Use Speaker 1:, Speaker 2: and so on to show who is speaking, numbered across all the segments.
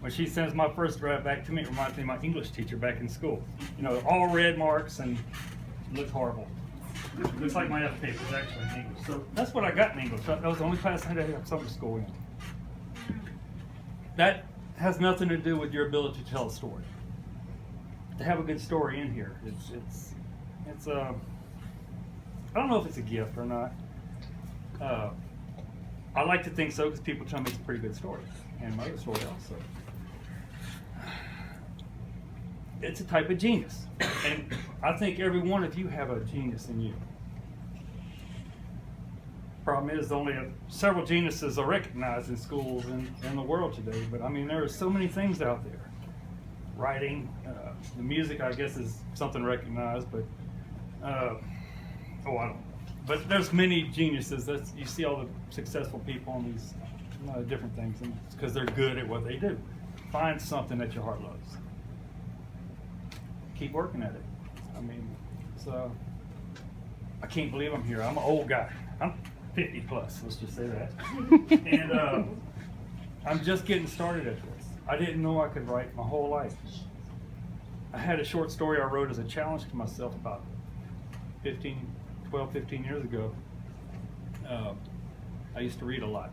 Speaker 1: when she sends my first draft back to me, it reminds me of my English teacher back in school. You know, all red marks and it looks horrible. It looks like my F paper is actually in English. So that's what I got in English. That was the only class I had to have summer school in. That has nothing to do with your ability to tell a story. To have a good story in here, it's I don't know if it's a gift or not. I like to think so because people tell me it's a pretty good story, and my other story also. It's a type of genius, and I think every one of you have a genius in you. Problem is, only several geniuses are recognized in schools and in the world today. But I mean, there are so many things out there. Writing, the music, I guess, is something recognized, but I don't know. But there's many geniuses. You see all the successful people on these different things, and it's because they're good at what they do. Find something that your heart loves. Keep working at it. I mean, so I can't believe I'm here. I'm an old guy. I'm 50 plus, let's just say that. And I'm just getting started at this. I didn't know I could write my whole life. I had a short story I wrote as a challenge to myself about 12, 15 years ago. I used to read a lot.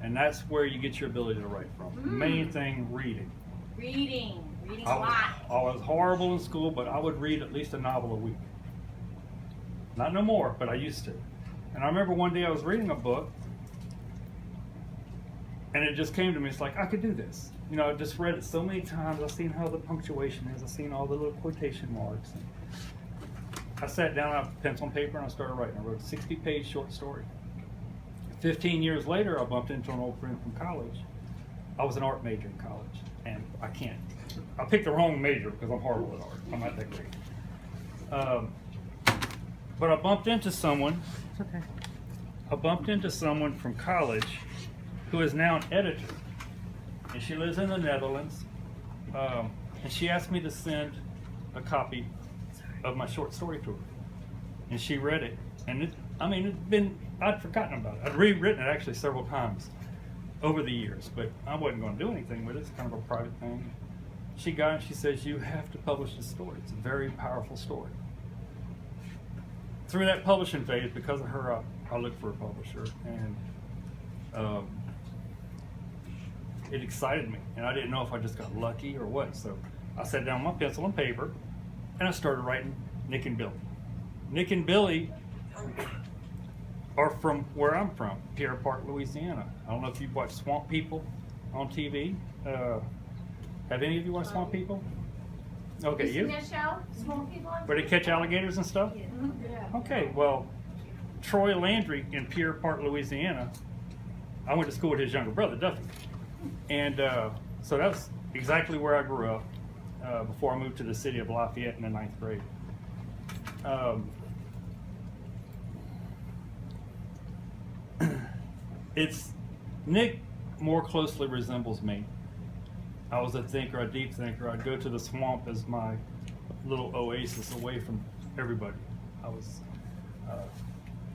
Speaker 1: And that's where you get your ability to write from. The main thing, reading.
Speaker 2: Reading a lot.
Speaker 1: I was horrible in school, but I would read at least a novel a week. Not no more, but I used to. And I remember one day I was reading a book, and it just came to me, it's like, I could do this. You know, I've just read it so many times, I've seen how the punctuation is, I've seen all the little quotation marks. And I sat down, I had pencil and paper, and I started writing. I wrote a 60-page short story. 15 years later, I bumped into an old friend from college. I was an art major in college, and I picked the wrong major because I'm horrible at art. I'm not that great. But I bumped into someone.
Speaker 3: Okay.
Speaker 1: I bumped into someone from college who is now an editor, and she lives in the Netherlands. And she asked me to send a copy of my short story to her, and she read it. And I'd forgotten about it. I'd rewritten it actually several times over the years, but I wasn't going to do anything with it. It's kind of a private thing. She got it, and she says, "You have to publish this story. It's a very powerful story." Through that publishing phase, because of her, I looked for a publisher, and it excited me, and I didn't know if I just got lucky or what. So I sat down with my pencil and paper, and I started writing Nick and Billy. Nick and Billy are from where I'm from, Pierre Park, Louisiana. I don't know if you've watched Swamp People on TV. Have any of you watched Swamp People? Okay, you?
Speaker 2: Seen that show? Swamp People?
Speaker 1: Where they catch alligators and stuff?
Speaker 2: Yeah.
Speaker 1: Okay, well, Troy Landry in Pierre Park, Louisiana, I went to school with his younger brother, Duffy. And so that's exactly where I grew up before I moved to the city of Lafayette in the 9th grade. Nick more closely resembles me. I was a thinker, a deep thinker. I'd go to the swamp as my little oasis away from everybody. I was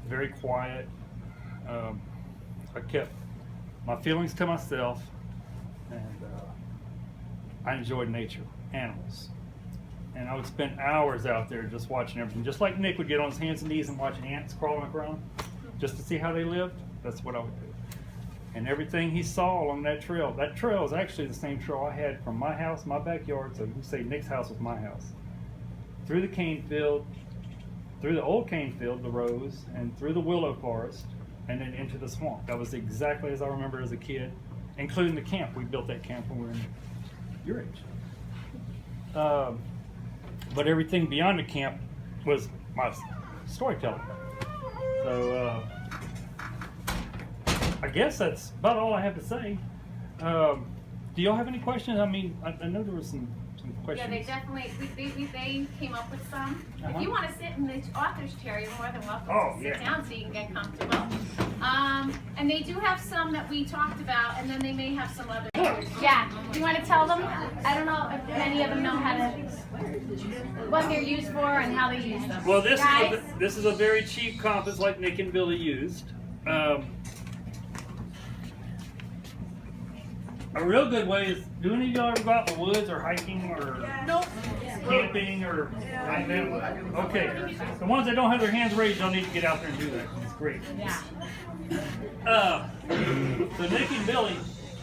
Speaker 1: very quiet. I kept my feelings to myself, and I enjoyed nature, animals. And I would spend hours out there just watching everything. Just like Nick would get on his hands and knees and watch ants crawling around just to see how they lived, that's what I would do. And everything he saw along that trail is actually the same trail I had from my house, my backyard, so you say Nick's house was my house. Through the cane field, through the old cane field, the rose, and through the willow forest, and then into the swamp. That was exactly as I remember as a kid, including the camp. We built that camp when we were in your age. But everything beyond the camp was my storytelling. So I guess that's about all I have to say. Do y'all have any questions? I mean, I know there was some questions.
Speaker 2: Yeah, they definitely, they came up with some. If you want to sit in the author's chair, you're more than welcome to sit down so you can get comfortable. And they do have some that we talked about, and then they may have some other. Yeah, do you want to tell them? I don't know if many of them know how to, what they're used for and how they use them.
Speaker 1: Well, this is a very cheap compass like Nick and Billy used. A real good way is, do any of y'all ever go out in the woods or hiking or
Speaker 3: Nope.
Speaker 1: camping or like that? Okay. The ones that don't have their hands raised don't need to get out there and do that. It's great.
Speaker 3: Yeah.
Speaker 1: So Nick and Billy.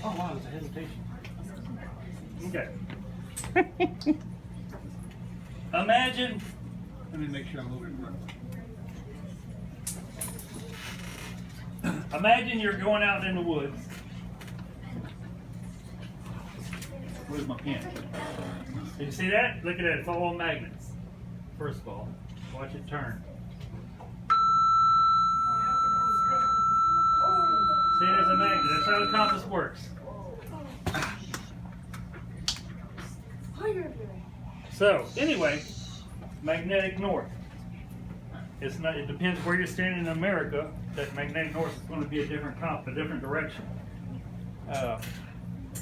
Speaker 1: Oh wow, there's a hesitation. Okay. Imagine. Let me make sure I'm moving right. Imagine you're going out in the woods. Where's my pen? Did you see that? Look at that. It's all on magnets. First of all, watch it turn. See, there's a magnet. That's how the compass works. So, anyway, magnetic north. It's not. It depends where you're standing in America. That magnetic north is going to be a different direction.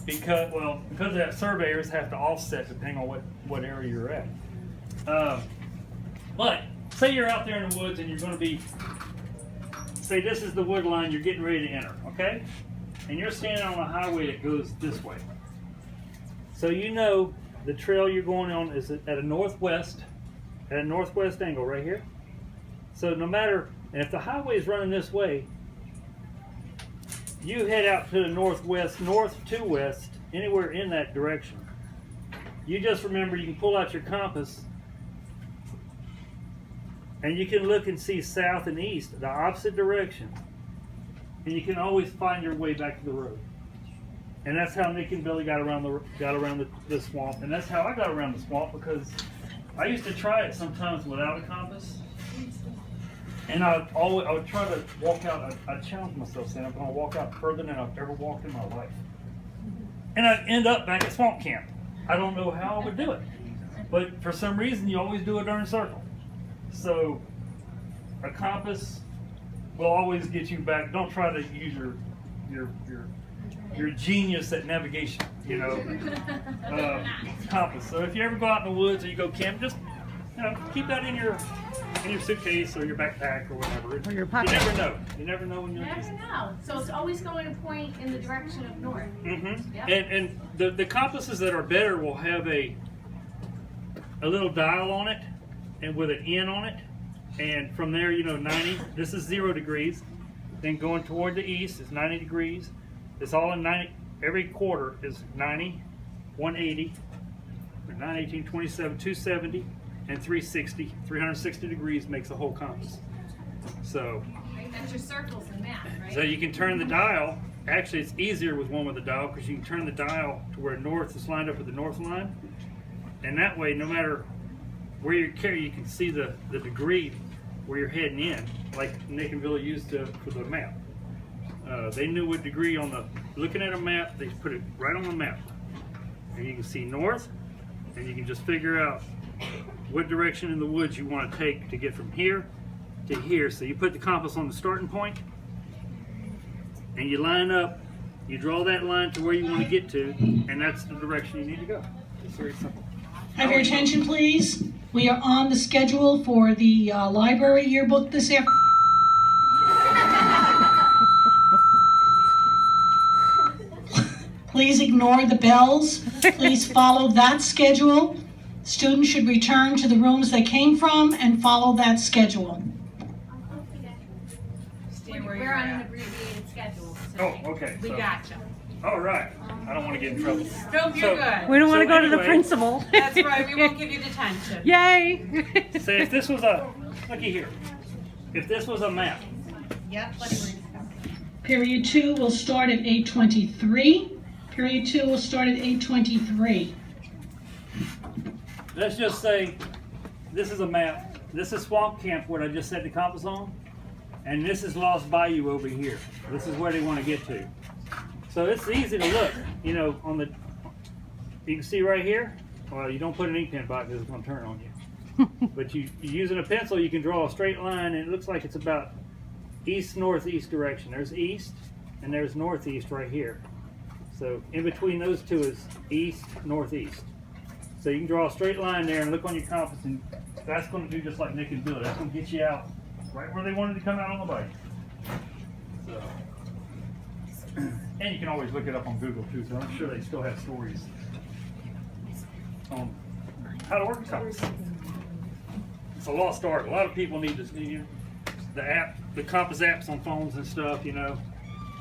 Speaker 1: Because of that, surveyors have to offset depending on what area you're at. But say you're out there in the woods and you're going to be. Say this is the wood line you're getting ready to enter, okay? And you're standing on a highway that goes this way. So you know the trail you're going on is at a northwest angle right here. So no matter, and if the highway is running this way, you head out to the northwest, north to west, anywhere in that direction. You just remember you can pull out your compass and you can look and see south and east, the opposite direction. And you can always find your way back to the road. And that's how Nick and Billy got around the swamp. And that's how I got around the swamp, because I used to try it sometimes without a compass. And I would try to walk out. I'd challenge myself, saying I'm going to walk out further than I've ever walked in my life. And I'd end up back at swamp camp. I don't know how I would do it, but for some reason you always do a darn circle. So a compass will always get you back. Don't try to use your genius at navigation, compass. So if you ever go out in the woods or you go camp, just keep that in your suitcase or your backpack or whatever.
Speaker 4: Or your pocket.
Speaker 1: You never know. You never know when you'll use it.
Speaker 2: Never know. So it's always going to point in the direction of north.
Speaker 1: Mm-hmm.
Speaker 2: Yep.
Speaker 1: And the compasses that are better will have a little dial on it and with an N on it. And from there, 90. This is 0 degrees. Then going toward the east is 90 degrees. It's all in 90. Every quarter is 90, 180, 918, 27, 270, and 360. 360 degrees makes a whole compass. So,
Speaker 2: Right? That's your circles and math, right?
Speaker 1: so you can turn the dial. Actually, it's easier with one with the dial, because you can turn the dial to where north is lined up with the north line. And that way, no matter where you carry, you can see the degree where you're heading in, like Nick and Billy used for the map. They knew what degree looking at a map, they put it right on the map. And you can see north, and you can just figure out what direction in the woods you want to take to get from here to here. So you put the compass on the starting point, and you line up, you draw that line to where you want to get to, and that's the direction you need to go. It's very simple.
Speaker 5: Have your attention, please. We are on the schedule for the library yearbook this afternoon. Please ignore the bells. Please follow that schedule. Students should return to the rooms they came from and follow that schedule.
Speaker 3: Stay where
Speaker 2: We're
Speaker 3: you're
Speaker 2: on an
Speaker 3: at.
Speaker 2: abbreviated schedule.
Speaker 1: Oh, okay.
Speaker 3: We
Speaker 1: so-
Speaker 3: gotcha.
Speaker 1: All right. I don't want to get in trouble.
Speaker 3: Nope, you're
Speaker 1: So-
Speaker 3: good.
Speaker 4: We don't want to
Speaker 1: So
Speaker 4: go to the
Speaker 1: anyway-
Speaker 4: principal.
Speaker 3: That's right. We won't give you detention.
Speaker 4: Yay!
Speaker 1: Say if this was looky here. If this was a map,
Speaker 3: Yep. Let me read.
Speaker 5: Period 2 will start at 8:23. Period 2 will start at 8:23.
Speaker 1: let's just say this is a map. This is Swamp Camp, where I just set the compass on, and this is Lost Bayou over here. This is where they want to get to. So it's easy to look, you can see right here. Well, you don't put an ink pen by it because it's going to turn on you. But you using a pencil, you can draw a straight line, and it looks like it's about east-northeast direction. There's east, and there's northeast right here. So in between those two is east-northeast. So you can draw a straight line there and look on your compass, and that's going to do just like Nick and Billy. That's going to get you out right where they wanted to come out on the bike. So. And you can always look it up on Google too, so I'm sure they still have stories on how to work a compass. It's a lost art. A lot of people need this. The app, the compass apps on phones and stuff, you know.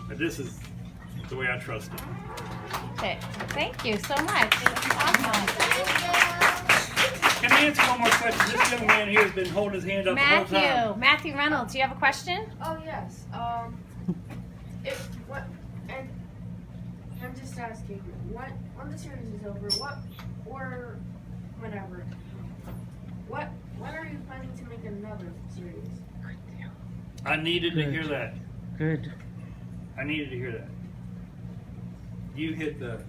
Speaker 1: But this is the way I trust it.
Speaker 4: Okay. Thank you so much. Awesome.
Speaker 1: Can I answer one more question? This young man here has been holding his hand up the whole time.
Speaker 4: Matthew Reynolds, do you have a question?
Speaker 6: Oh yes. And I'm just asking, when the series is over, or whenever, when are you planning to make another series?
Speaker 1: I needed to hear that.
Speaker 7: Good.
Speaker 1: I needed to hear that. You hit the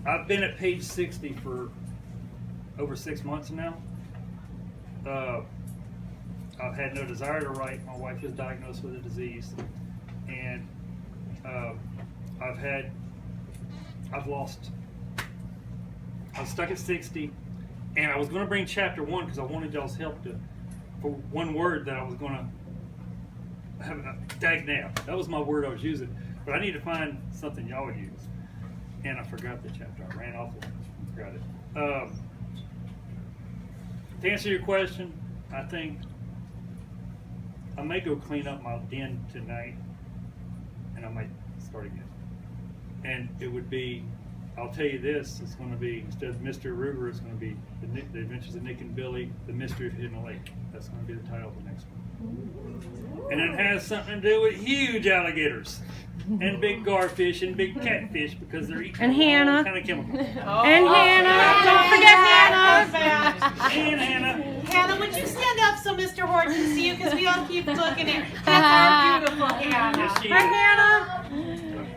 Speaker 1: I've been at page 60 for over 6 months now. I've had no desire to write. My wife is diagnosed with a disease, and I was stuck at 60, and I was going to bring chapter 1 because I wanted y'all's help for one word that I was going to have a dagnab. That was my word I was using, but I need to find something y'all would use, and I forgot the chapter. I ran off it. Forgot it. To answer your question, I think I may go clean up my den tonight, and I might start again. And it would be, I'll tell you this, it's going to be, instead of Mr. Ruger, it's going to be the Adventures of Nick and Billy, The Mystery of Hidden Lake. That's going to be the title of the next one. And it has something to do with huge alligators, and big garfish, and big catfish, because they're eating
Speaker 7: And
Speaker 1: all
Speaker 7: Hannah.
Speaker 1: kind of chemicals.
Speaker 7: And Hannah. Don't forget Hannah.
Speaker 1: And Hannah.
Speaker 3: Hannah, would you stand up so Mr. Hoard can see you? Because we all keep looking at that's our beautiful Hannah.
Speaker 1: Yes, she is.
Speaker 3: Hi, Hannah.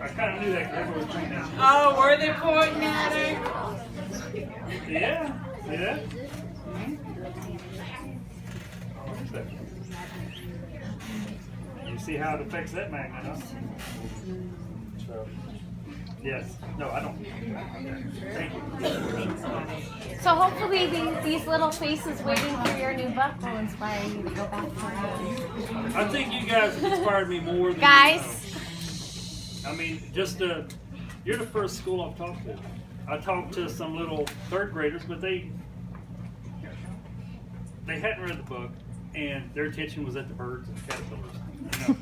Speaker 1: I kind of knew that because everyone was saying that.
Speaker 3: Oh, were they pointing at her?
Speaker 1: Yeah, see that? You see how it affects that magnet, huh? So, yes. No, I don't. Okay. Thank you.
Speaker 4: So hopefully these little faces waiting for your new book will inspire you to go back to it.
Speaker 1: I think you guys have inspired me more than
Speaker 4: Guys.
Speaker 1: you know. I mean, you're the first school I've talked to. I talked to some little third graders, but they hadn't read the book, and their attention was at the birds and caterpillars. You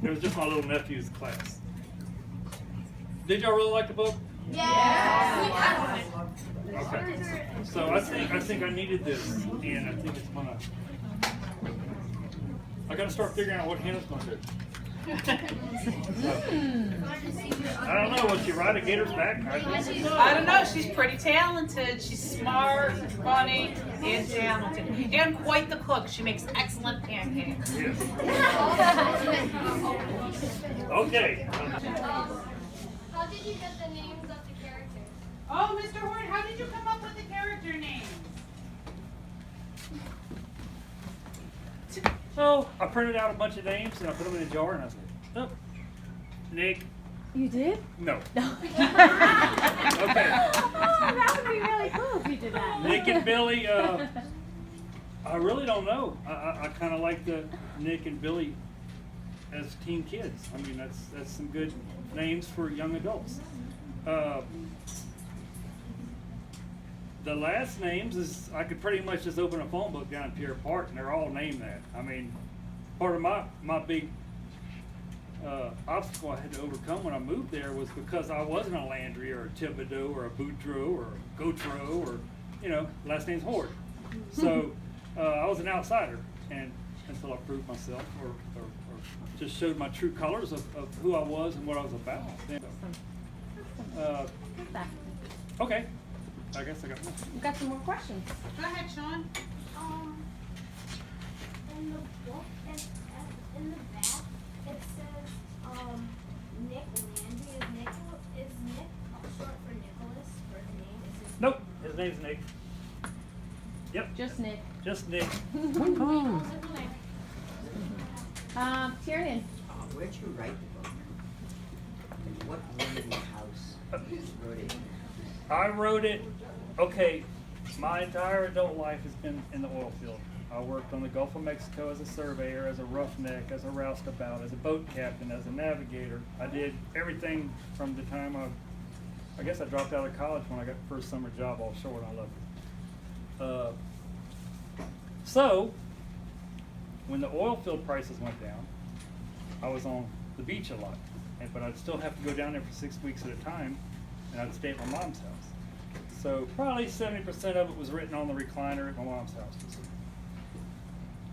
Speaker 1: know, it was just my little nephew's class. Did y'all really like the book?
Speaker 2: Yeah.
Speaker 1: Okay. So I think I needed this, and I think it's gonna. I gotta start figuring out what Hannah's gonna do. I don't know. Will she ride a gator's back?
Speaker 3: I don't know. She's pretty talented. She's smart, funny, and talented. And quite the cook. She makes excellent pancakes.
Speaker 1: Yes. Okay.
Speaker 8: How did you get the names of the characters?
Speaker 3: Oh, Mr. Hoard, how did you come up with the character names?
Speaker 1: So I printed out a bunch of names and I put them in a jar and I said, "Oh, Nick."
Speaker 4: You did?
Speaker 1: No.
Speaker 4: No.
Speaker 1: Okay.
Speaker 4: Oh, that would be really cool if you did that.
Speaker 1: Nick and Billy. I really don't know. I kind of like the Nick and Billy as teen kids. I mean, that's some good names for young adults. The last names is I could pretty much just open a phone book down in Pierre Park and they're all named that. I mean, part of my big obstacle I had to overcome when I moved there was because I wasn't a Landry or a Thibodeau or a Boudreaux or a Gautreaux or, you know, last name's Hoard. So I was an outsider, and until I proved myself or just showed my true colors of who I was and what I was about. Okay. I guess I got one.
Speaker 4: We've got some more questions.
Speaker 3: Go ahead, Sean.
Speaker 8: In the book, in the back, it says, Nick Landy. Is Nick short for Nicholas for the name? Is his
Speaker 1: Nope. His name's Nick. Yep.
Speaker 4: Just Nick.
Speaker 1: Just Nick.
Speaker 4: Tyrion.
Speaker 9: Where'd you write the book? And what room in the house wrote it?
Speaker 1: I wrote it. Okay, my entire adult life has been in the oil field. I worked on the Gulf of Mexico as a surveyor, as a roughneck, as a roustabout, as a boat captain, as a navigator. I did everything from the time I guess I dropped out of college when I got the first summer job offshore, and I loved it. So, when the oil field prices went down, I was on the beach a lot, but I'd still have to go down there for 6 weeks at a time, and I'd stay at my mom's house. So probably 70% of it was written on the recliner at my mom's house.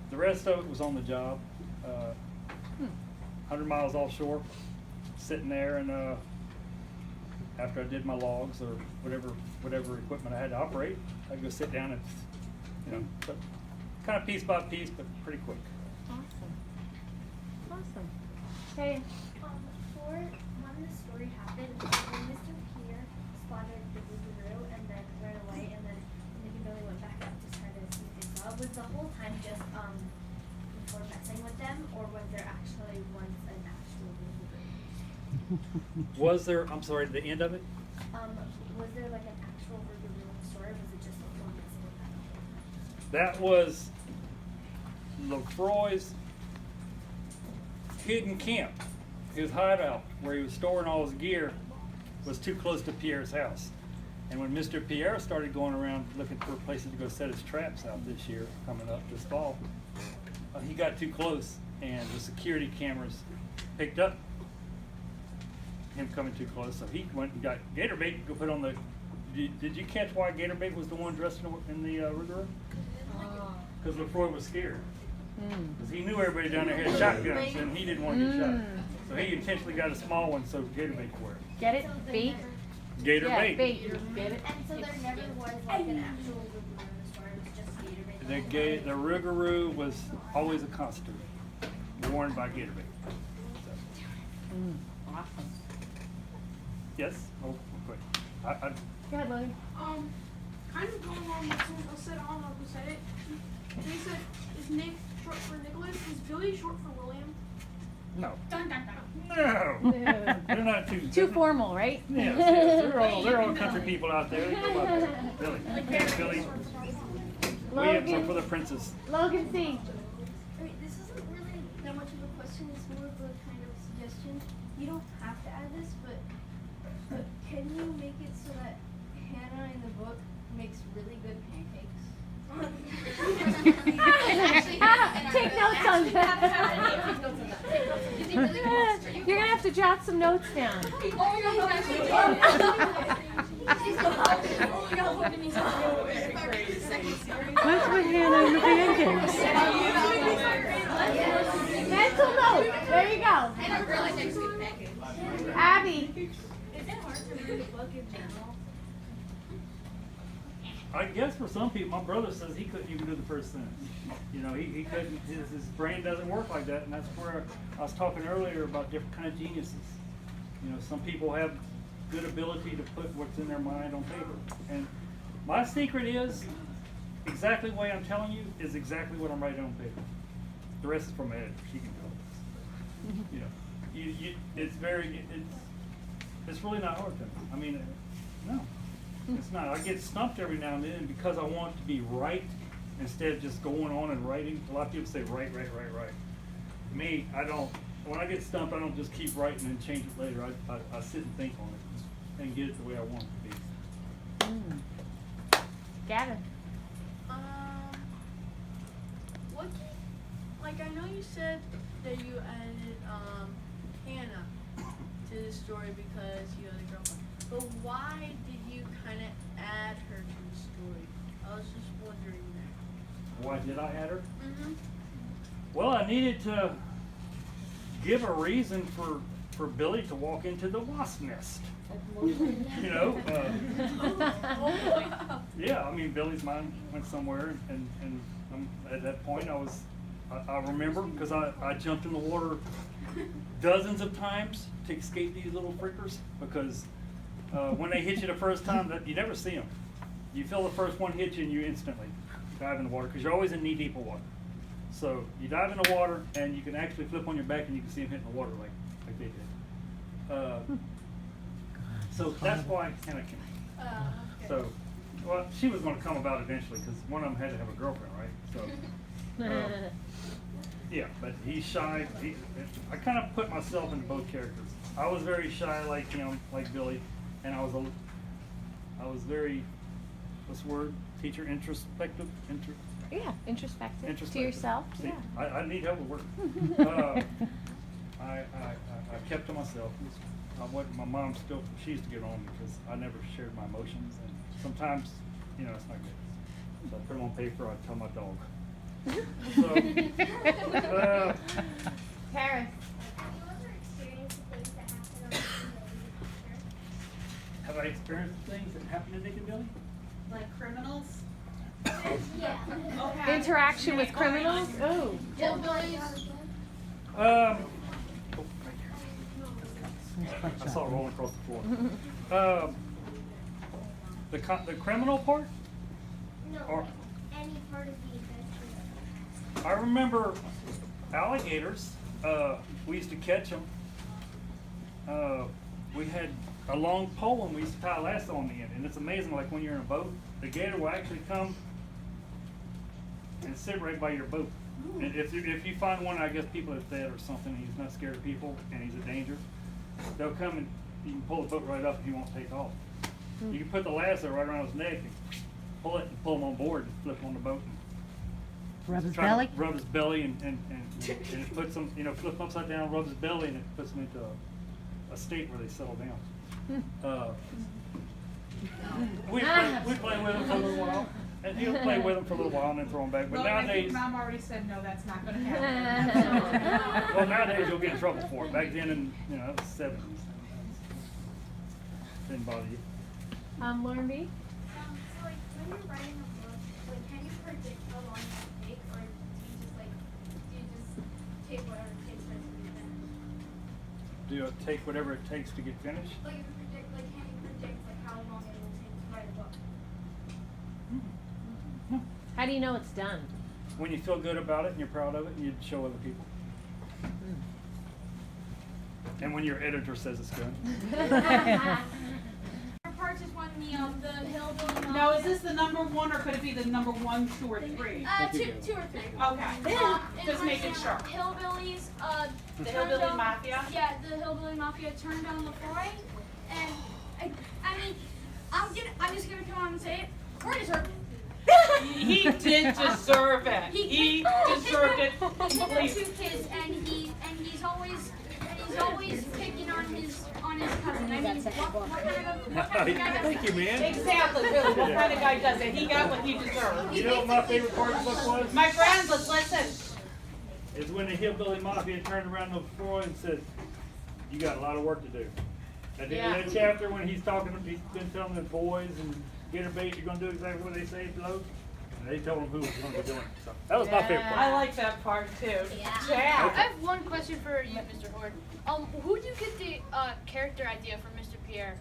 Speaker 1: The rest of it was on the job, 100 miles offshore, sitting there, and after I did my logs or whatever equipment I had to operate, I'd go sit down and, so kind of piece by piece, but pretty quick.
Speaker 4: Awesome. Awesome. Okay.
Speaker 8: For when the story happened, when Mr. Pierre spotted the boogaloo and then ran away, and then Nick and Billy went back up to try to see if they saw, was the whole time just before messing with them, or was there actually once an actual boogaloo?
Speaker 1: Was there, I'm sorry, the end of it?
Speaker 8: Was there like an actual boogaloo in the story, or was it just before messing with them?
Speaker 1: That was Lefroy's hidden camp. His hideout, where he was storing all his gear, was too close to Pierre's house. And when Mr. Pierre started going around looking for places to go set his traps out this year, coming up this fall, he got too close, and the security cameras picked up him coming too close. So he went and got gator bait to go put on the. Did you catch why gator bait was the one dressed in the rigor? Because Lefroy was scared. Because he knew everybody down there had shotguns, and he didn't want to get shot. So he intentionally got a small one so gator bait could wear it.
Speaker 4: Get it? Bait?
Speaker 1: Gator bait.
Speaker 4: Bait. Get it?
Speaker 8: And so there never was like an actual boogaloo in the story, it was just gator bait.
Speaker 1: The rougarou was always a costume worn by gator bait. So.
Speaker 4: Awesome.
Speaker 1: Yes? Oh, quick.
Speaker 4: Go ahead, Logan.
Speaker 6: Kind of going along with someone else said, I don't know who said it. They said, is Nick short for Nicholas? Is Billy short for William?
Speaker 1: No.
Speaker 6: Dun, dun, dun.
Speaker 1: No. They're not
Speaker 4: Too formal, right?
Speaker 1: Yes, they're all country people out there. They go out there. Billy. Williams are for the princess.
Speaker 4: Logan C.
Speaker 8: Wait, this isn't really that much of a question, it's more of a kind of suggestion. You don't have to add this, but can you make it so that Hannah in the book makes really good pancakes?
Speaker 4: Take notes on that. You're gonna have to jot some notes down.
Speaker 7: What's with Hannah and the pancakes?
Speaker 4: Mental note. There you go. Abby.
Speaker 8: Is it hard to read a book in general?
Speaker 1: I guess for some people, my brother says he couldn't even do the first sentence. He couldn't, his brain doesn't work like that, and that's where I was talking earlier about different kind of geniuses. Some people have good ability to put what's in their mind on paper. And my secret is, exactly the way I'm telling you, is exactly what I'm writing on paper. The rest is from my editor, she can do it. It's really not hard to me. I mean, no. It's not. I get stumped every now and then because I want to be right instead of just going on and writing. A lot of people say right. Me, I don't. When I get stumped, I don't just keep writing and change it later. I sit and think on it and get it the way I want it to be.
Speaker 4: Gavin.
Speaker 6: What do you, like, I know you said that you added Hannah to the story because you had a girlfriend, but why did you kind of add her to the story? I was just wondering that.
Speaker 1: Why did I add her?
Speaker 6: Mm-hmm.
Speaker 1: Well, I needed to give a reason for Billy to walk into the wasp nest. Yeah, I mean, Billy's mind went somewhere, and at that point I remember because I jumped in the water dozens of times to escape these little freakers because when they hit you the first time, you never see them. You feel the first one hit you and you instantly dive in the water because you're always in knee-deep of water. So you dive in the water and you can actually flip on your back and you can see them hitting the water like they did. So that's why Hannah came. Okay. So, well, she was going to come about eventually because one of them had to have a girlfriend, right? So Yeah, but he's shy. I kind of put myself in both characters. I was very shy like him, like Billy, and I was very, what's the word? Teacher introspective?
Speaker 4: Yeah, introspective.
Speaker 1: Introspective.
Speaker 4: To yourself.
Speaker 1: See,
Speaker 4: Yeah.
Speaker 1: I need help with work. I kept to myself. My mom still, she used to get on me because I never shared my emotions, and sometimes, it's not good. So I put them on paper, I tell my dog. So,
Speaker 4: Paris.
Speaker 1: have I experienced things that happen in Nick and Billy?
Speaker 3: Like criminals?
Speaker 8: Yeah.
Speaker 3: Okay.
Speaker 4: Interaction with criminals. Oh.
Speaker 1: I saw it rolling across the floor. The criminal part?
Speaker 8: No,
Speaker 1: Or-
Speaker 8: any part of the adventure.
Speaker 1: I remember alligators. We used to catch them. We had a long pole and we used to tie a lasso on the end. And it's amazing, like when you're in a boat, the gator will actually come and sit right by your boat. And if you find one, I guess people are dead or something, and he's not scared of people and he's a danger, they'll come and you can pull the boat right up and he won't take off. You can put the lasso right around his neck and pull it and pull him on board and flip on the boat. And
Speaker 7: Rub his
Speaker 1: try to
Speaker 7: belly?
Speaker 1: Rub his belly and it puts him, flip him upside down, rub his belly, and it puts him into a state where they settle down. We play with him for a little while, and he'll play with him for a little while and then throw him back. But
Speaker 3: Well, I think
Speaker 1: nowadays,
Speaker 3: Mom already said no, that's not gonna happen.
Speaker 1: well, nowadays you'll get in trouble for it. Back then, in it was the 70s. Didn't bother you.
Speaker 4: Lauren B.
Speaker 8: So like when you're writing a book, like can you predict how long it will take, or do you just take whatever it takes for it to be finished?
Speaker 1: Do you take whatever it takes to get finished?
Speaker 8: Like if you predict, like can you predict like how long it will take to write a book?
Speaker 4: How do you know it's done?
Speaker 1: When you feel good about it and you're proud of it, and you show other people. And when your editor says it's good.
Speaker 8: Parts is when the hillbilly.
Speaker 3: Now, is this the number one, or could it be the number 1, 2, or 3?
Speaker 8: Two or three.
Speaker 3: Okay. Just making sure.
Speaker 8: Hillbillies,
Speaker 3: The
Speaker 8: turned
Speaker 3: hillbilly
Speaker 8: down-
Speaker 3: mafia?
Speaker 8: Yeah, the hillbilly mafia turned down LaFroy, and I mean, I'm just gonna come on and say it. Roy deserved it.
Speaker 3: He did deserve it. He deserved it
Speaker 8: He's got
Speaker 3: completely.
Speaker 8: 2 kids, and he's always picking on his cousin. I mean, what kind of guy does
Speaker 1: Thank you, man.
Speaker 3: Exactly, really. What kind of guy does it? He got what he deserved.
Speaker 1: You know what my favorite part of the book was?
Speaker 3: My friends, let's listen.
Speaker 1: Is when the hillbilly mafia turned around to Freud and said, "You got a lot of work to do." At the end of that chapter, when he's been telling the boys and get her bait, you're gonna do exactly what they say below. And they told him who was gonna be doing it. So that was my favorite
Speaker 3: I
Speaker 1: part.
Speaker 3: like that part too.
Speaker 8: Yeah.
Speaker 3: Yeah.
Speaker 10: I have one question for you, Mr. Hoard. Who did you get the character idea from Mr. Pierre?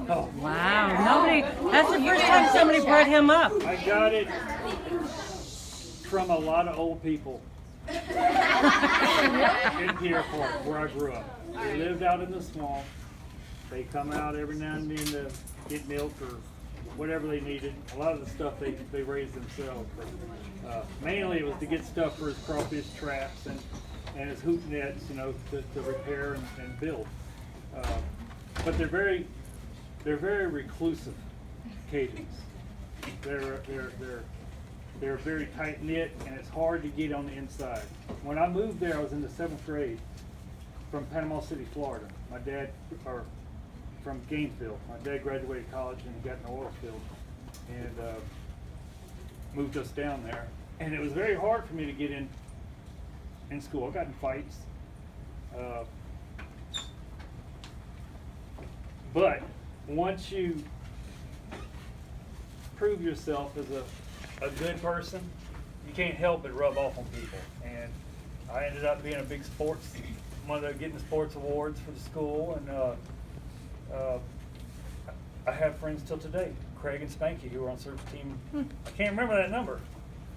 Speaker 1: Oh,
Speaker 7: Wow, that's the first time somebody brought him up.
Speaker 1: I got it from a lot of old people in Pierre Park, where I grew up. They lived out in the swamp. They come out every now and then to get milk or whatever they needed. A lot of the stuff they raised themselves. But, mainly it was to get stuff for his crawfish traps and his hoop nets, to repair and build. But they're very reclusive Cajuns. They're very tight knit, and it's hard to get on the inside. When I moved there, I was in the 7th grade from Panama City, Florida. My dad, from Gainesville. My dad graduated college and got in the oil field, and moved us down there. And it was very hard for me to get in school. I got in fights. But once you prove yourself as a good person, you can't help but rub off on people. And I ended up being a big getting sports awards for the school, and I have friends till today, Craig and Spanky, who were on search team. I can't remember that number.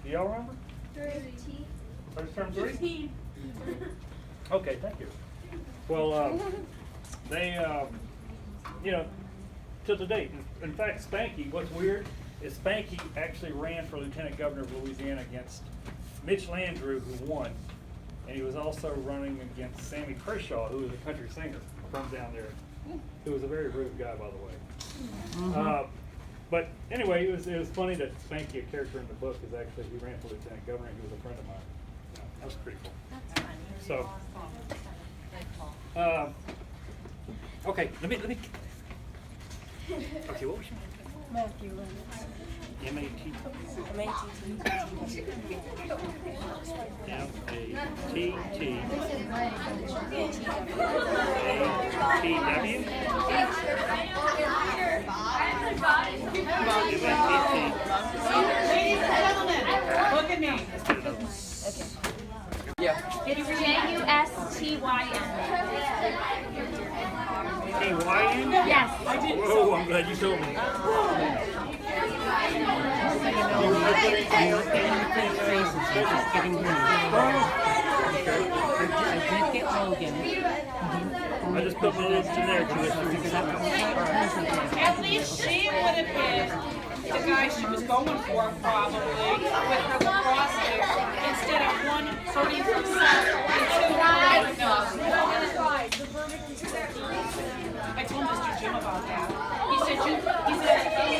Speaker 1: Do y'all remember?
Speaker 8: 13.
Speaker 1: Search term 3? Okay, thank you. Well, they, till today. In fact, Spanky, what's weird is Spanky actually ran for Lieutenant Governor of Louisiana against Mitch Landrieu, who won, and he was also running against Sammy Kershaw, who was a country singer from down there, who was a very rude guy, by the way. But anyway, it was funny that Spanky, a character in the book, is actually, he ran for Lieutenant Governor, and he was a friend of mine. Yeah, that was pretty cool.
Speaker 4: That's funny.
Speaker 1: So, okay, let me. Okay, what was your name?
Speaker 7: Matthew.
Speaker 1: M-A-T.
Speaker 3: Ladies and gentlemen, look at me.
Speaker 4: It's J-U-S-T-Y-N.
Speaker 1: T-Y-N?
Speaker 4: Yes.
Speaker 1: Whoa, I'm glad you told me. I just put my list in there because
Speaker 3: At least she would have been the guy she was going for, probably, with her lacrosse hair, instead of 130% and 2 no. I told Mr. Jim about that. He said,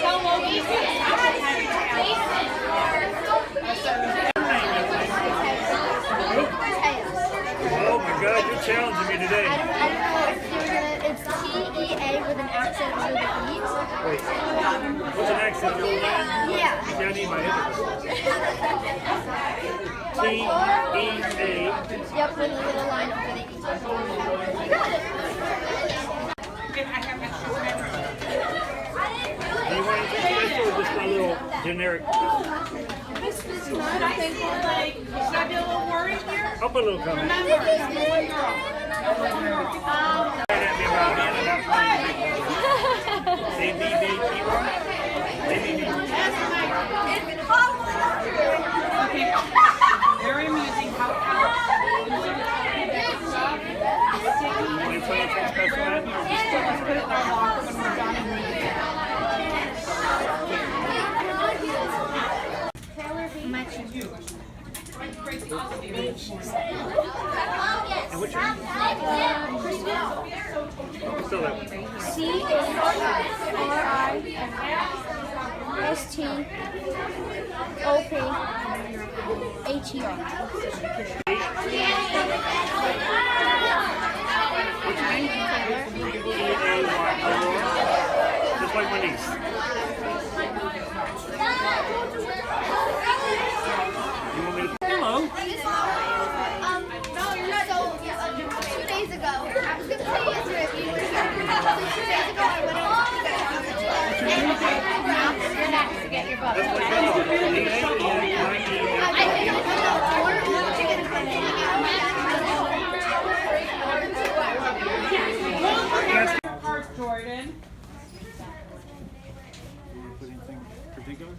Speaker 3: tell Logan you
Speaker 1: oh my God, you're challenging me today.
Speaker 8: I don't know if you're gonna. It's T-E-A with an accent over the E.
Speaker 1: Wait, what's an accent?
Speaker 8: Yeah.
Speaker 1: See, I need my head. T-E-A.
Speaker 8: Yep, with a little line over the E.
Speaker 3: I have extra memory.
Speaker 1: Do you want anything special or just a little generic?
Speaker 3: Should I say, like, should I be a little worried here?
Speaker 1: I'll put a little comment.
Speaker 3: Remember, I'm one girl. Okay, very amusing how let's put it in our locker when we're done.
Speaker 1: And what's your name? Spell that one.
Speaker 8: C-R-I-S-T-O-P-H-E-R.
Speaker 1: What's your name? T-A-Y. Just like my niece. You want me to? Hello.
Speaker 8: No, you're not. So, 2 days ago, I was going to say yesterday, if you were here. So 2 days ago, I went over to the
Speaker 4: You're next to get your book.
Speaker 1: That's what I know.
Speaker 3: Heart, Jordan.
Speaker 1: Put anything particular?